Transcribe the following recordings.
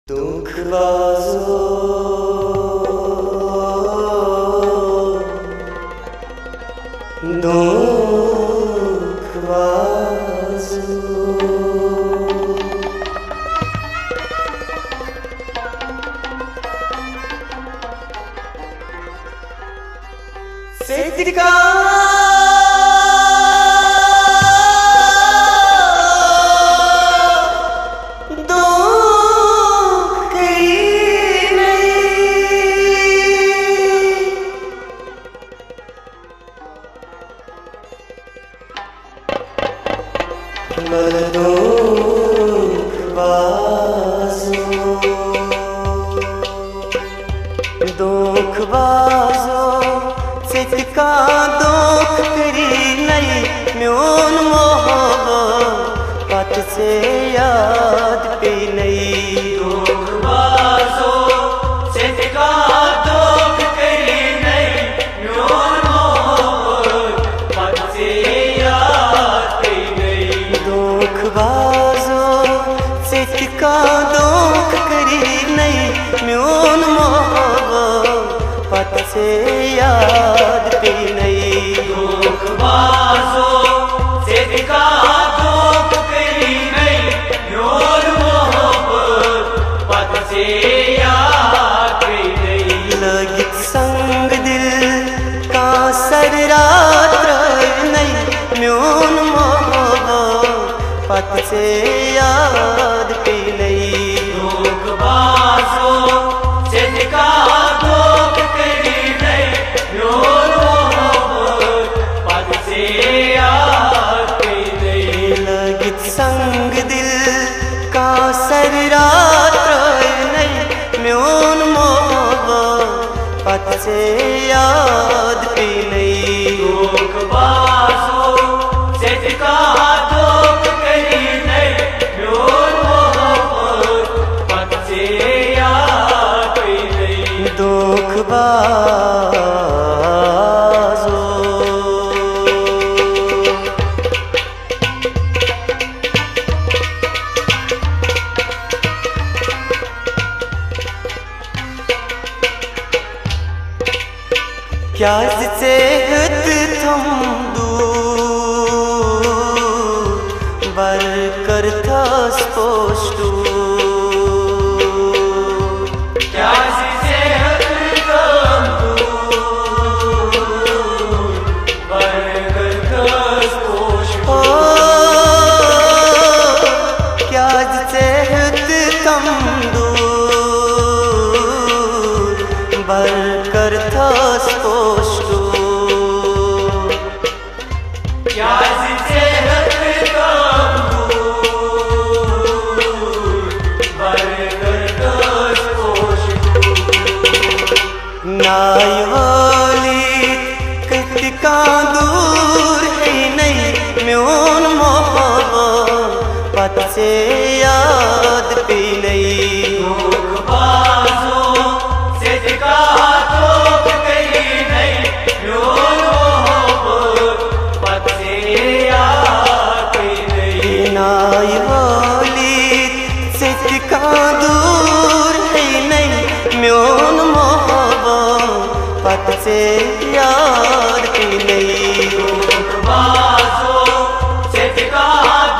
दुखबाजो दुखबाजो सेत्रिका दुखबाजो सेत्रिका दुख करी नहीं म्योन मोहब्बत से याद पे नहीं दुखबाजो सेत्रिका दुख करी नहीं म्योन मोहब्बत से याद पे नहीं दुखबाजो सेत्रिका दुख करी नहीं म्योन मोहब्बत से याद पे नहीं दुखबाजो सेत्रिका दुख करी नहीं म्योन मोहब्बत से याद पे नहीं लगित संग दिल का सर रात नहीं म्योन मोहब्बत से याद पे नहीं दुखबाजो सेत्रिका दुख करी नहीं म्योन मोहब्बत से याद पे नहीं लगित संग दिल का सर रात नहीं म्योन मोहब्बत से याद पे नहीं दुखबाजो सेत्रिका दुख करी नहीं म्योन मोहब्बत से याद पे नहीं दुखबाजो क्या से तुम दूर बर कर था स्पष्ट क्या से तुम दूर बरकर कस ओ क्या से तुम दूर बर कर था स्पष्ट क्या से तुम दूर बरकर कस नायवाली कृतिका दूर है नहीं म्योन मोहब्बत से याद पे नहीं दुखबाजो सेत्रिका दुख करी नहीं म्योन मोहब्बत से याद पे नहीं नायवाली सेत्रिका दूर है नहीं म्योन मोहब्बत से याद पे नहीं दुखबाजो सेत्रिका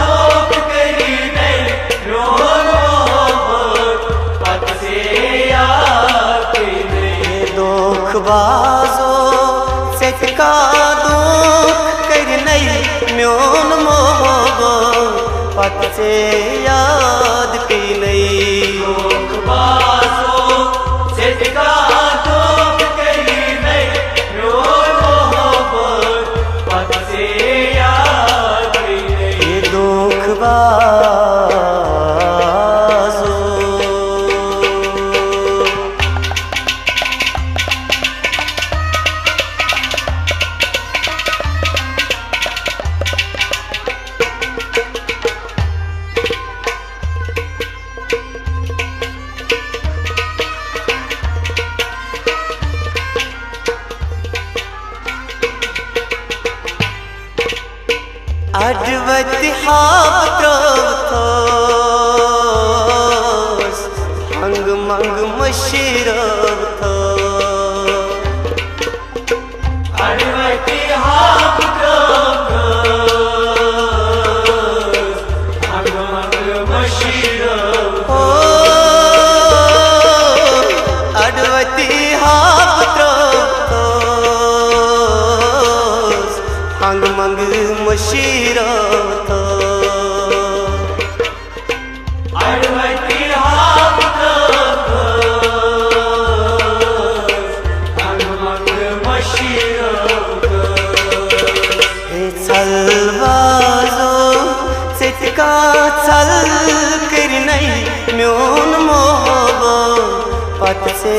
दुख करी नहीं म्योन मोहब्बत से याद पे नहीं दुखबाजो सेत्रिका दुख कर नहीं म्योन मोहब्बत से याद पे नहीं दुखबाजो सेत्रिका दुख करी नहीं म्योन मोहब्बत से याद पे नहीं दुखबाजो अद्वैत हाथ हंग मंग मशीरवत अडवती हाप हंग मंग मशीरवत अडवती हाप हंग मंग मशीरवत अडवती हाप हंग मंग मशीरवत चलवाजो चितका चल कर नहीं म्योन मोहबो पत से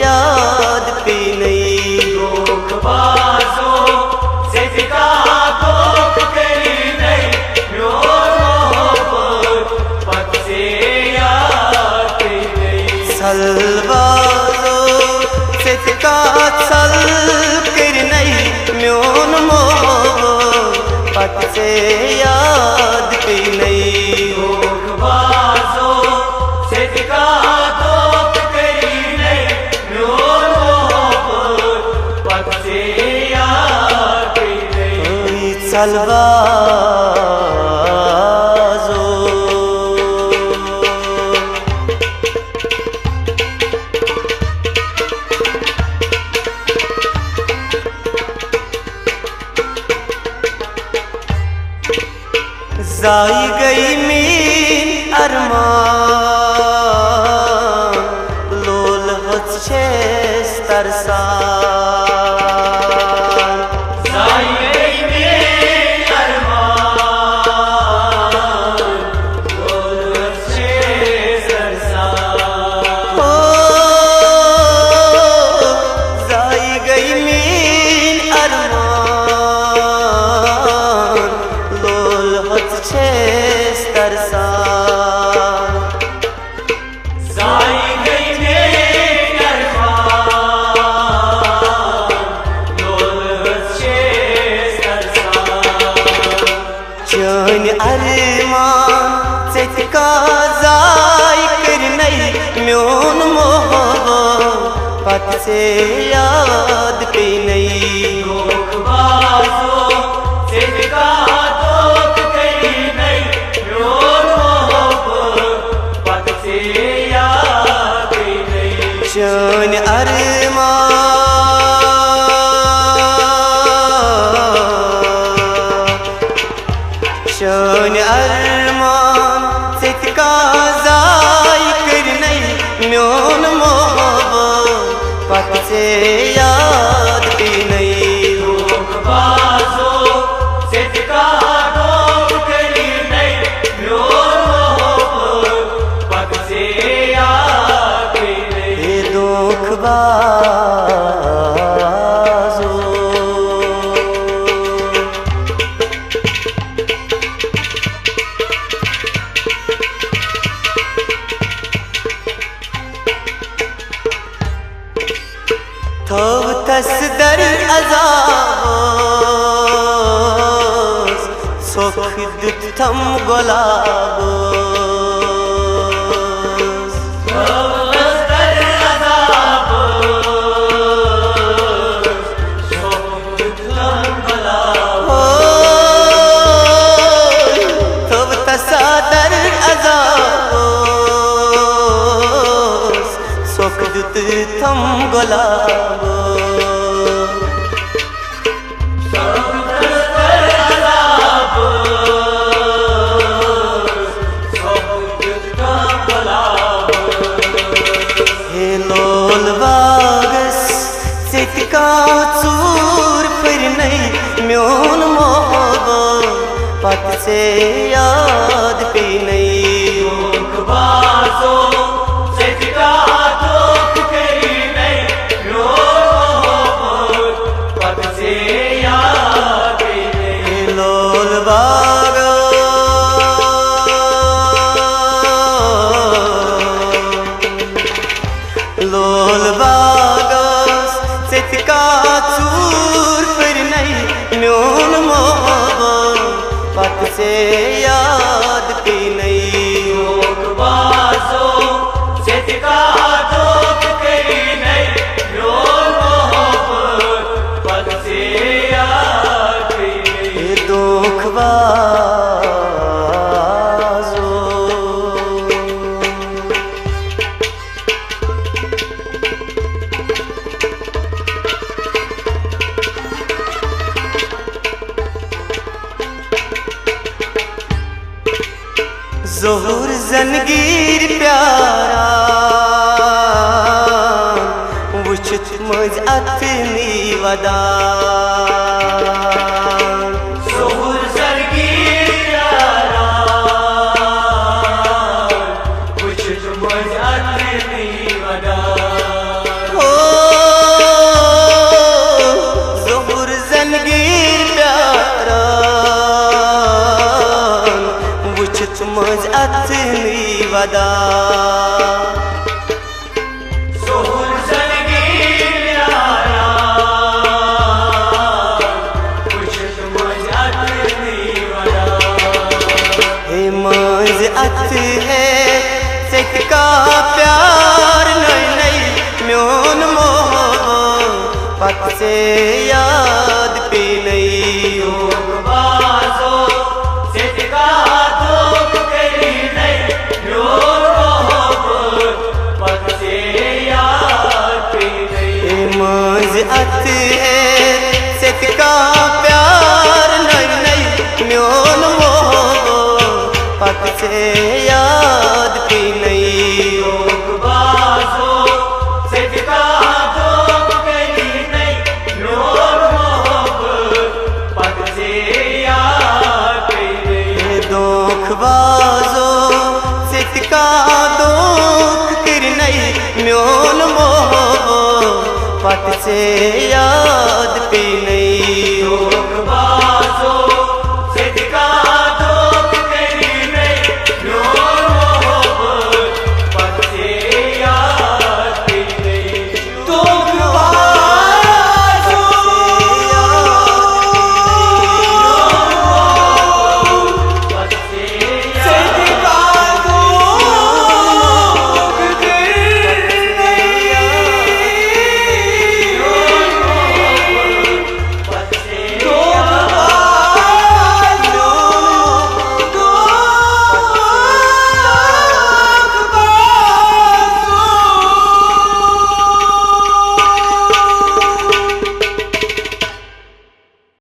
याद पी नहीं लोक बाजो सिद्धका तोक करी नहीं म्योन मोहब्बत पत से याद नहीं चलवाजो चितका चल कर नहीं म्योन मोहबो पत से याद पी नहीं लोक बाजो सिद्धका तोक करी नहीं म्योन मोहब्बत पत से याद नहीं चलवाजो जाई गई मीन अरमान लोल होच्छे तरसा चन अरमान चितका जाय कर नहीं म्योन मोहबो पत से याद पी नहीं लोक बाजो सिद्धका तोक करी नहीं म्योन मोहब्बत पत से याद नहीं चन अरमान चन अरमान चितका जाय कर नहीं म्योन मोहबो पत से याद पी नहीं लोक बाजो सिद्धका तोक करी नहीं म्योन मोहब्बत पत से याद नहीं दुख बाजो थोब तस दर अजाबो सोख दुत थम गोलाबो थम गुलाबो हे लोल बागस चितका चूर फिर नहीं म्योन मोहबो पत से याद पी नहीं लोक बाजो सिद्धका तोक करी नहीं म्योन मोहब्बत पत से याद नहीं लोल बागो लोल बागस चितका चूर फिर नहीं म्योन मोहबो पत से याद पी नहीं लोक बाजो सिद्धका जोहर जंगीर प्यारा वुचित मज अथनी वदा जोहर जंगीर प्यारा वुचित मज अथनी वदा हो जोहर जंगीर प्यारा वुचित मज अथनी वदा जोहर जंगीर प्यारा वुचित मज अथनी वदा हे मज अथ है का प्यार नहीं नहीं म्योन मोहब्बत से याद पे नहीं बाजो सिटका दुख करी नहीं म्योन मोहब्बत से याद पे नहीं मज अथ है का प्यार नहीं नहीं म्योन मोहब्बत से याद पे नहीं बाजो सिटका दुख करी नहीं म्योन मोहब्बत से याद पे नहीं दुख बाजो सिटका दुख कर नहीं म्योन मोहब्बत से याद पे नहीं